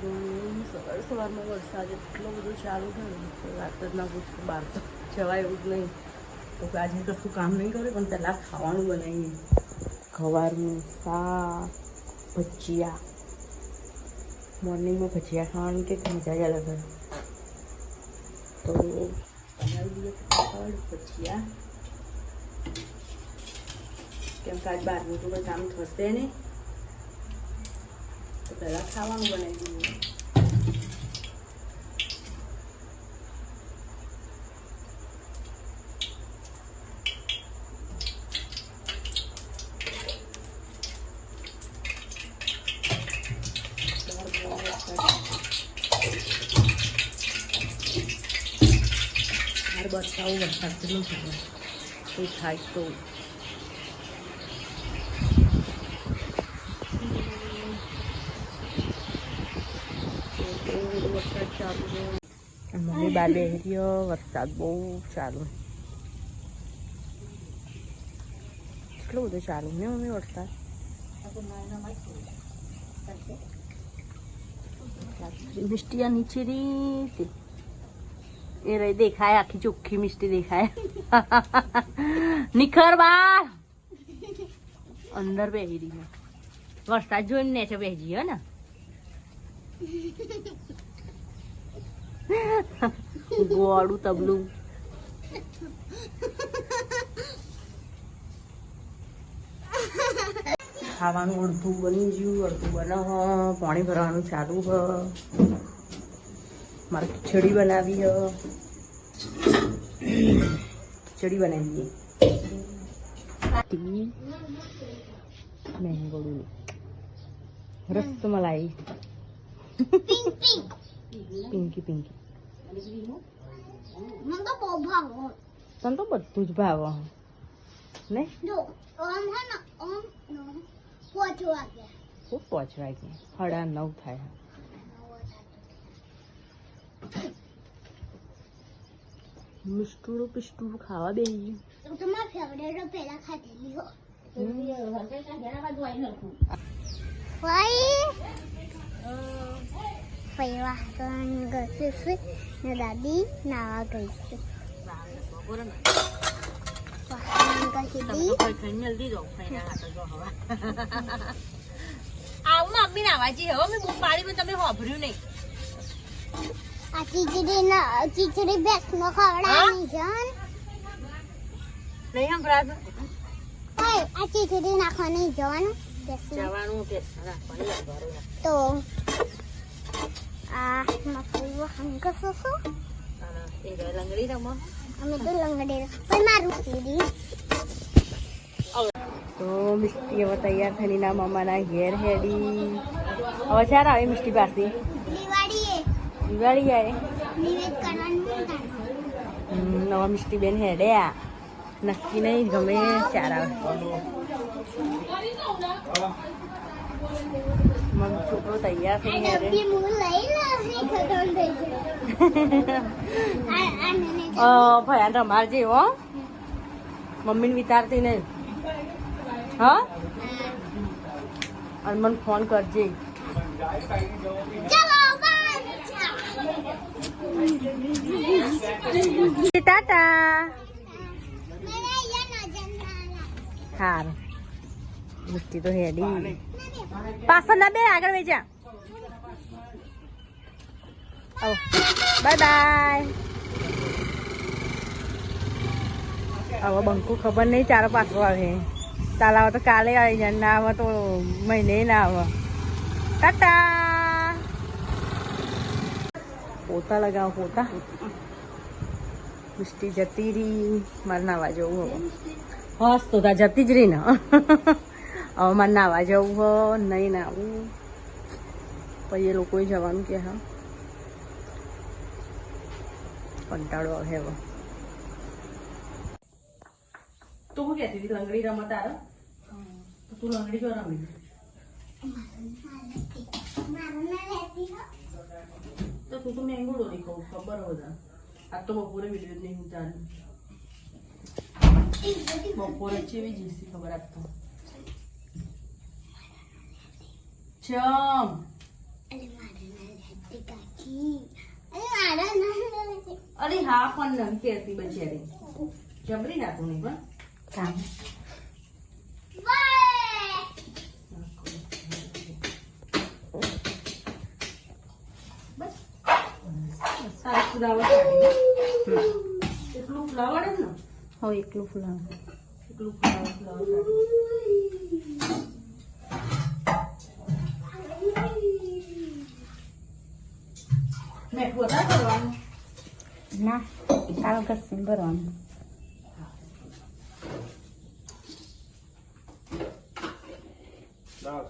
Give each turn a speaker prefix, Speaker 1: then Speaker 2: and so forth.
Speaker 1: સવારમાં વરસાદ એટલો બધો ચાલુ થયો વાત જ ના પૂછું, બહાર તો જવાય એવું જ નહીં. તો આજે કશું કામ નહીં કરે પણ પહેલાં ખાવાનું બનાવીએ. ખવારનું શાક, ભજીયા. મોર્નિંગમાં ભજીયા ખાવાનું કે મજા જ અલગ હોય. તો બનાવી દઈએ ફટાફટ ભજીયા, કેમ કે આજ બહારનું તો કંઈ કામ થશે નહીં. તો પહેલાં ખાવાનું બનાવી દઈએ. બરસાવું વરસાદ કેટલો થાય એ થાય તો વરસાદ ચાલુ છે. મમ્મી બાર બેસી રહ્યો, વરસાદ બહુ ચાલુ, કેટલો બધો ચાલુ ને મમ્મી વરસાદ. મિષ્ટી આ નીચે રહી એ રહી દેખાય, આખી ચોખ્ખી મિષ્ટી દેખાય. નિખર બાર અંદર બેસી રહી, વરસાદ જોઈને નેચે બેસી હે ને. ગોળું તબલું ખાવાનું અડધું બની ગયું, અડધું બનાવ, પાણી ભરવાનું ચાલુ હ. મારે ખીચડી બનાવી હ, ખીચડી બનાવીએ. મેંગોળું રસમલાઈ પિંકી પિંકી. તને તો બધું જ ભાવ ને. ખૂબ પહોંચવા ગયા 9:30 થાય. મિષ્ટુડું પિસ્ટુડું ખાવા બેસી
Speaker 2: દાદી નાવા ગઈ છે.
Speaker 1: આવું મમ્મી નાવાજી હવે મેં બુક પાડી પણ તમે હોભર્યું નહીં.
Speaker 2: આ ખીચડી બેસનો ખવડાવવાની છે
Speaker 1: નહીં સંભળાતું.
Speaker 2: આ ખીચડી નાખવાની જવાનું
Speaker 1: જવાનું કે
Speaker 2: તો આ મફુઓ હંગ સોસો
Speaker 1: લંગડી રમો.
Speaker 2: અમે તો લંગડી પણ મારું ખીચડી.
Speaker 1: તો મિષ્ટી હવે તૈયાર થઈને ના મમ્માના ઘેર હેડી. હવે ચાર આવે મિષ્ટી પાસે દિવાળી આવે. નવા મિષ્ટી બેન હેડ્યા નક્કી નહીં, ગમે ચાર આવે. મમ્મી છોકરો તૈયાર થઈને હેડે. ભયાન રમાડજે હો, મમ્મીને વિચારતી નહીં. હા, અને મને ફોન કરજે. ટાટા. હાર મિષ્ટી તો હેડી. પાછળ ના બે આગળ વેચા. Bye bye. હવે બંકુ ખબર નહીં ચારો પાછો આવે. ચાલ આવે તો કાલે આવી જાય, ના આવે તો મહિને ના આવે. ટાટા. પોતા લગાવો પોતા. મિષ્ટી જતી રહી, મારે નાવા જવું હવે. હસ તો તા જતી જ રહી ને. હવે મારે નાવા જવું હો, નહીં નાવું પછી એ લોકોએ જવાનું કે હા કંટાળો આવે હવે. તું શું કહેતી હતી લંગડી રમત તારે? તું લંગડી જો રમી તો તું તો મેંગોડો નહીં કહું ખબર બધા. આ તો બપોરે વિડીયો જ નહીં ઉતાર્યું. બપોરે ચેવી જઈશી ખબર આજ તો. ચમ નહીં હા પણ નથી પહેરતી બચારી જબરી નાખું નહીં પણ કામ બસ સારા ફુલાવર એટલું ફુલાવર જ ને
Speaker 3: હવે એકલું ફુલાવ
Speaker 1: એટલું ફુલાવર મેઠું વધારે કરવાનું
Speaker 3: ના કાળો ઘસીને ભરવાનું
Speaker 1: હા